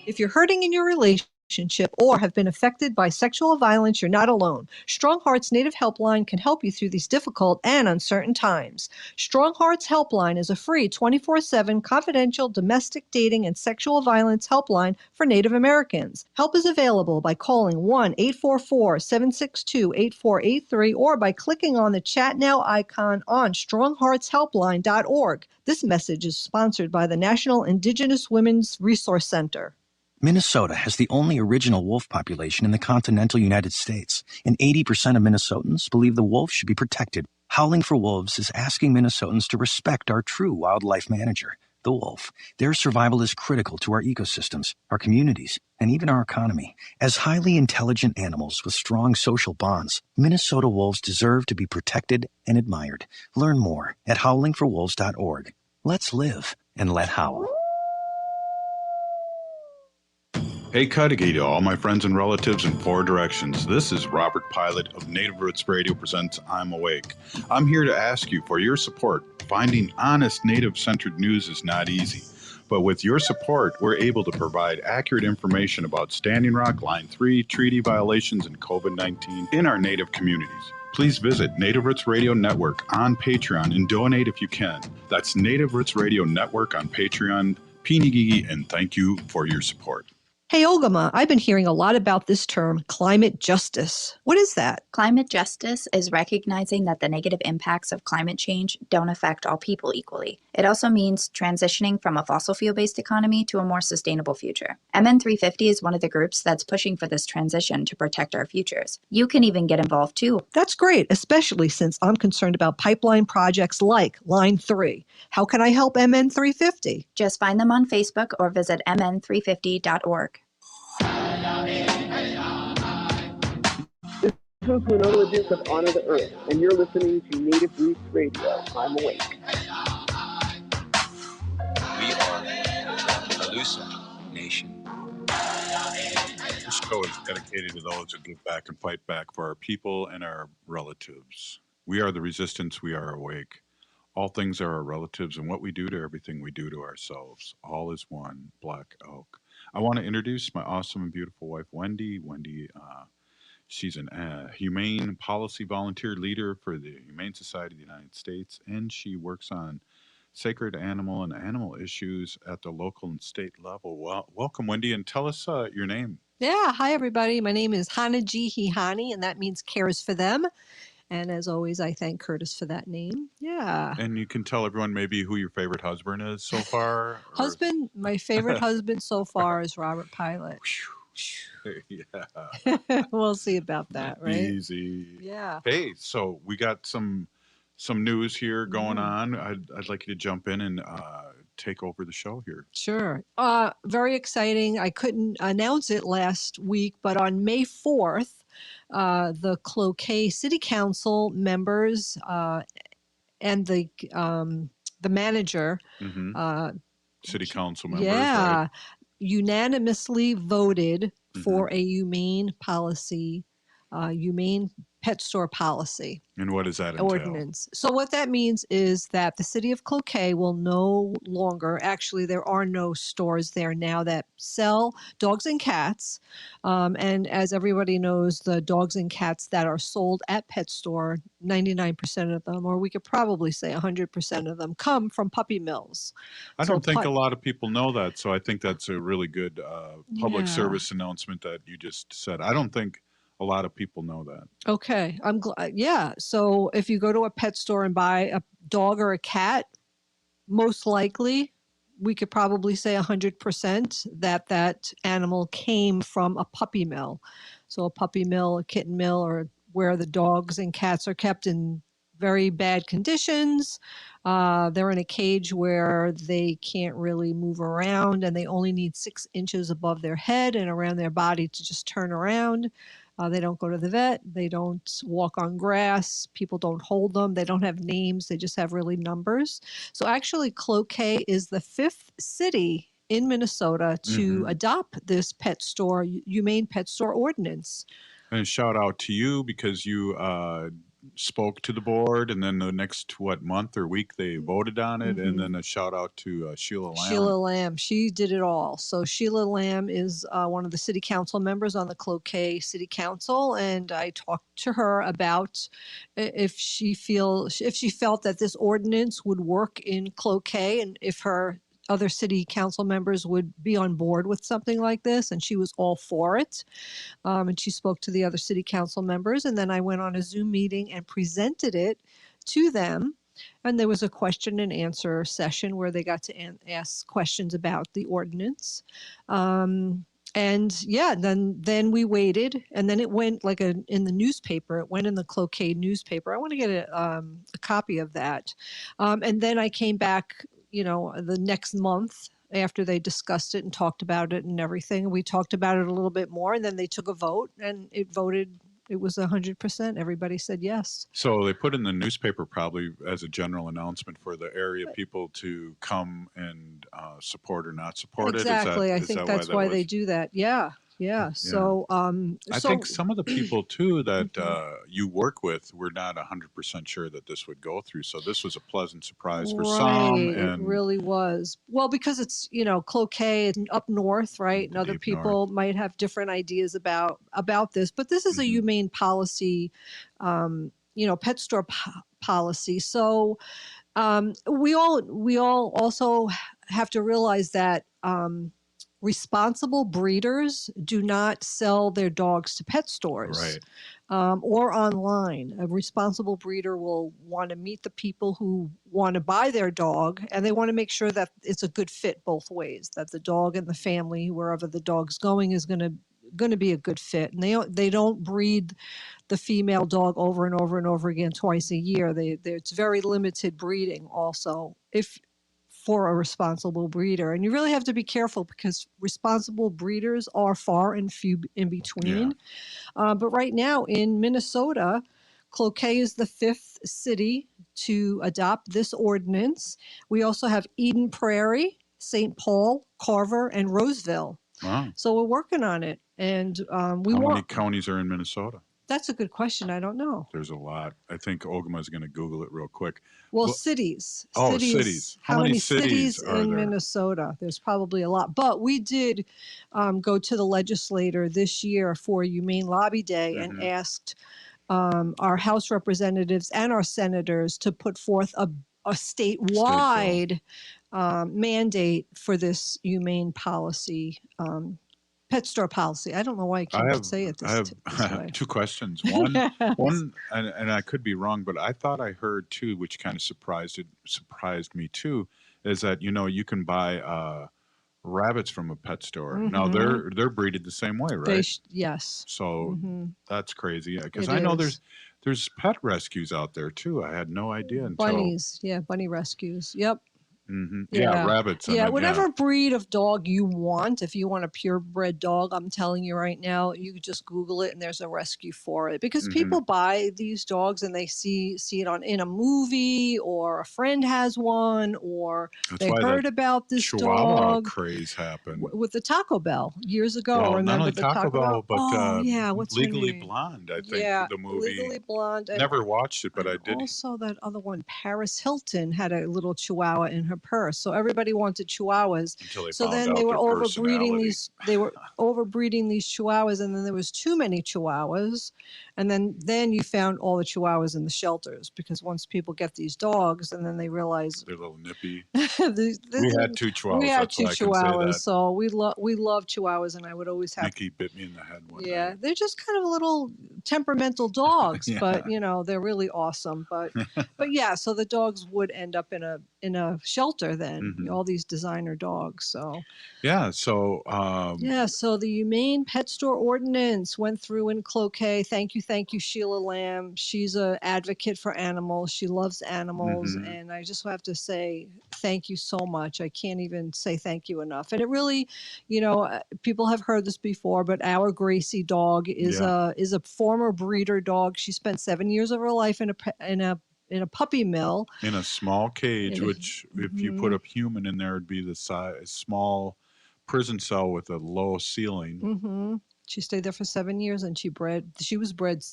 If you're hurting in your relationship or have been affected by sexual violence, you're not alone. Strong Hearts Native Helpline can help you through these difficult and uncertain times. Strong Hearts Helpline is a free 24/7 confidential domestic dating and sexual violence helpline for Native Americans. Help is available by calling 1-844-762-8483 or by clicking on the Chat Now icon on strongheartshelpline.org. This message is sponsored by the National Indigenous Women's Resource Center. Minnesota has the only original wolf population in the continental United States, and 80% of Minnesotans believe the wolf should be protected. Howling for Wolves is asking Minnesotans to respect our true wildlife manager, the wolf. Their survival is critical to our ecosystems, our communities, and even our economy. As highly intelligent animals with strong social bonds, Minnesota wolves deserve to be protected and admired. Learn more at howlingforwolves.org. Let's live and let howl. Hey, Cudahy to all my friends and relatives in four directions. This is Robert Pilot of Native Roots Radio presents I'm Awake. I'm here to ask you for your support. Finding honest Native-centered news is not easy, but with your support, we're able to provide accurate information about Standing Rock, Line 3, treaty violations, and COVID-19 in our Native communities. Please visit Native Roots Radio Network on Patreon and donate if you can. That's Native Roots Radio Network on Patreon. Pinigigi, and thank you for your support. Hey, Ogama, I've been hearing a lot about this term, climate justice. What is that? Climate justice is recognizing that the negative impacts of climate change don't affect all people equally. It also means transitioning from a fossil fuel-based economy to a more sustainable future. MN350 is one of the groups that's pushing for this transition to protect our futures. You can even get involved too. That's great, especially since I'm concerned about pipeline projects like Line 3. How can I help MN350? Just find them on Facebook or visit mn350.org. This is Winona Duke of Honor the Earth, and you're listening to Native Roots Radio. I'm Awake. We are the Alusa Nation. This show is dedicated to those who give back and fight back for our people and our relatives. We are the resistance, we are awake. All things are our relatives, and what we do to everything we do to ourselves. All is one, Black Elk. I want to introduce my awesome and beautiful wife, Wendy. She's a humane policy volunteer leader for the Humane Society of the United States, and she works on sacred animal and animal issues at the local and state level. Well, welcome, Wendy, and tell us your name. Yeah, hi, everybody. My name is Hanaji Hihani, and that means cares for them. And as always, I thank Curtis for that name. Yeah. And you can tell everyone maybe who your favorite husband is so far? My favorite husband so far is Robert Pilot. Yeah. We'll see about that, right? Easy. Yeah. Hey, so we got some news here going on. I'd like you to jump in and take over the show here. Sure. Very exciting. I couldn't announce it last week, but on May 4th, the Cloquet City Council members and the manager, City Council members, right? Unanimously voted for a humane policy, humane pet store policy. And what does that entail? Ordinance. So what that means is that the city of Cloquet will no longer, actually there are no stores there now that sell dogs and cats. And as everybody knows, the dogs and cats that are sold at pet store, 99% of them, or we could probably say 100% of them, come from puppy mills. I don't think a lot of people know that. So I think that's a really good public service announcement that you just said. I don't think a lot of people know that. Okay. I'm glad. Yeah. So if you go to a pet store and buy a dog or a cat, most likely we could probably say 100% that animal came from a puppy mill. So a puppy mill, a kitten mill, or where the dogs and cats are kept in very bad conditions. They're in a cage where they can't really move around, and they only need 6 inches above their head and around their body to just turn around. They don't go to the vet. They don't walk on grass. People don't hold them. They don't have names. They just have really numbers. So actually, Cloquet is the 5th city in Minnesota to adopt this pet store, humane pet store ordinance. And a shout out to you because you spoke to the board, and then the next month or week they voted on it, and Mhm. then a shout out to Sheila Lamb. Sheila Lamb, she did it all. So Sheila Lamb is one of the city council members on the Cloquet City Council, and I talked to her about if she felt that this ordinance would work in Cloquet, and if her other city council members would be on board with something like this, and she was all for it. And she spoke to the other city council members, and then I went on a Zoom meeting and presented it to them. And there was a question and answer session where they got to ask questions about the ordinance. And yeah, then we waited, and then it went in the newspaper. It went in the Cloquet newspaper. I want to get a copy of that. And then I came back, the next month after they discussed it and talked about it and everything. We talked about it a little bit more, and then they took a vote, and it was 100%. Everybody said yes. So they put in the newspaper probably as a general announcement for the area people to come and support or not support it. Exactly. I think that's why they do that. Yeah. Yeah. So, I think some of the people too that you work with were not 100% sure that this would go through. So this was a pleasant surprise for some. It really was. Well, because it's, Cloquet and up north, right? And other people might have different ideas about this, but this is a humane policy, pet store policy. So we all also have to realize that responsible breeders do not sell their dogs to pet stores or online. A responsible breeder will want to meet the people who want to buy their dog, and they want to make sure that it's a good fit both ways, that the dog and the family, wherever the dog's going, is going to be a good fit. And they don't breed the female dog over and over and over again twice a year. It's very limited breeding also for a responsible breeder. And you really have to be careful because responsible breeders are far and few in between. Yeah. But right now in Minnesota, Cloquet is the 5th city to adopt this ordinance. We also have Eden Prairie, St. Paul, Carver, and Roseville. Wow. So we're working on it. And How many counties are in Minnesota? That's a good question. I don't know. There's a lot. I think Ogama is going to Google it real quick. Well, cities. Oh, cities. How many cities are in Minnesota? There's probably a lot. But we did go to the legislator this year for Humane Lobby Day and asked our House representatives and our senators to put forth a statewide mandate for this humane policy. Pet store policy. I don't know why I can't say it this way. I have two questions. One, and I could be wrong, but I thought I heard too, which kind of surprised me too, is that you can buy rabbits from a pet store. Now they're breeded the same way, right? Yes. So that's crazy because I know there's pet rescues out there too. I had no idea until bunnies. Yeah, bunny rescues. Yep. Yeah, rabbits. Whatever breed of dog you want. If you want a purebred dog, I'm telling you right now, you could just Google it and there's a rescue for it. Because people buy these dogs and they see it in a movie, or a friend has one, or they heard about this Chihuahua dog. Craze happened with the Taco Bell years ago. Well, remember not only the Taco Bell, but what's Legally Blonde. I think the movie. Legally Blonde. Never watched it, but I did. Also, that other one, Paris Hilton, had a little Chihuahua in her purse. So everybody wanted Chihuahuas. Until they so found then out they were their overbreeding these. They were overbreeding these Chihuahuas, and then there was too many Chihuahuas, and then you found all the Chihuahuas in the shelters, because once people get these dogs, and then they realize they're a little nippy. we had two Chihuahuas. We had that's two why I can say Chihuahuas, that. so we love Chihuahuas, and I would always have. Nikki bit me in the head one Yeah, night. they're just kind of little temperamental dogs, Yeah. but they're really awesome. But yeah, so the dogs would end up in a shelter then, all these designer dogs. So yeah, so so the Humane Pet Store Ordinance went through in Cloquet. Thank you, Sheila Lamb. She's an advocate for animals. She loves animals, and I just have to say thank you so much. I can't even say thank you enough. And it really, people have heard this before, but our Gracie dog is a former breeder dog. She spent 7 years of her life in a puppy mill. In a small cage, which if you put a human in there, it'd be the size small prison cell with a low ceiling. She stayed there for 7 years, and she was bred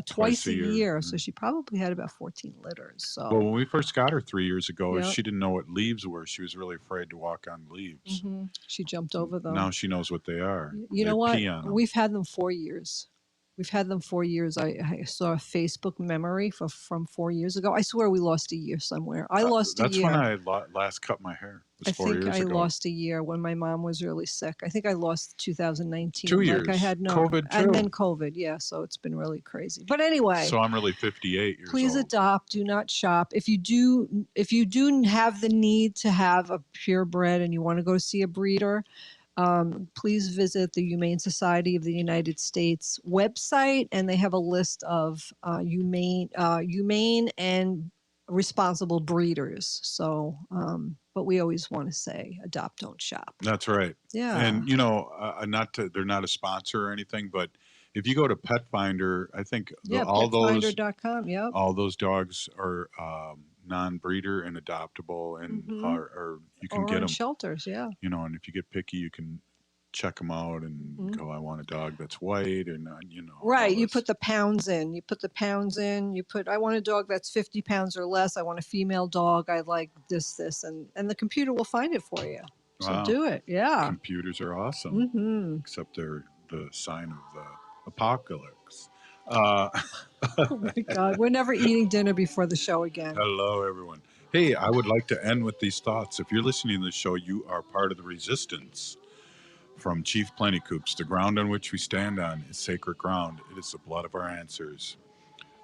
twice a year. So she probably had about 14 litters. So Well, when we first got her 3 years ago, Yep. she didn't know what leaves were. She was really afraid to walk on leaves. She jumped over them. Now she knows what they are. You know They what? pee on 'em. We've had them 4 years. We've had them 4 years. I saw a Facebook memory from 4 years ago. I swear we lost a year somewhere. I lost a That's year. when I last cut my hair. It was I 4 think years I ago. lost a year when my mom was really sick. I think I lost 2019. 2 Like years. I had no COVID, and too. then COVID. Yeah, so it's been really crazy. But anyway, So I'm really 58 years please old. adopt. Do not shop. If you do have the need to have a purebred and you want to go see a breeder, please visit the Humane Society of the United States website, and they have a list of humane and responsible breeders. So, but we always want to say, adopt, don't shop. That's right. Yeah. And they're not a sponsor or anything, but if you go to Pet Finder, I think petfinder.com. Yep. all those dogs are non-breeder and adoptable, and or you can get in them shelters. Yeah. And if you get picky, you can check them out and go, I want a dog that's white, and Right. You put the pounds in. I want a dog that's 50 pounds or less. I want a female dog. I like this, and the computer will find it for you. So Wow. do it. Yeah. Computers are awesome, except they're the sign of the apocalypse. Oh my God. We're never eating dinner before the show again. Hello, everyone. Hey, I would like to end with these thoughts. If you're listening to the show, you are part of the resistance. From Chief Plenty Coops, the ground on which we stand on is sacred ground. It is the blood of our ancestors.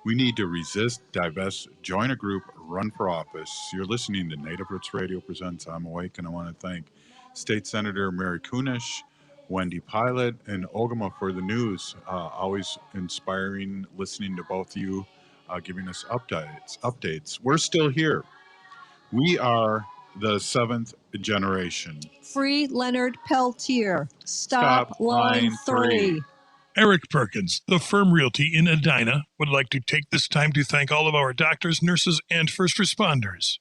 We need to resist, divest, join a group, run for office. You're listening to Native Roots Radio Presents I'm Awake, and I want to thank State Senator Mary Kunesh, Wendy Pilot, and Ogama for the news. Always inspiring listening to both of you, giving us updates. We're still here. We are the seventh generation. Free Leonard Peltier. Stop line 3. Eric Perkins, the Firm Realty in Edina, would like to take this time to thank all of our doctors, nurses, and first responders.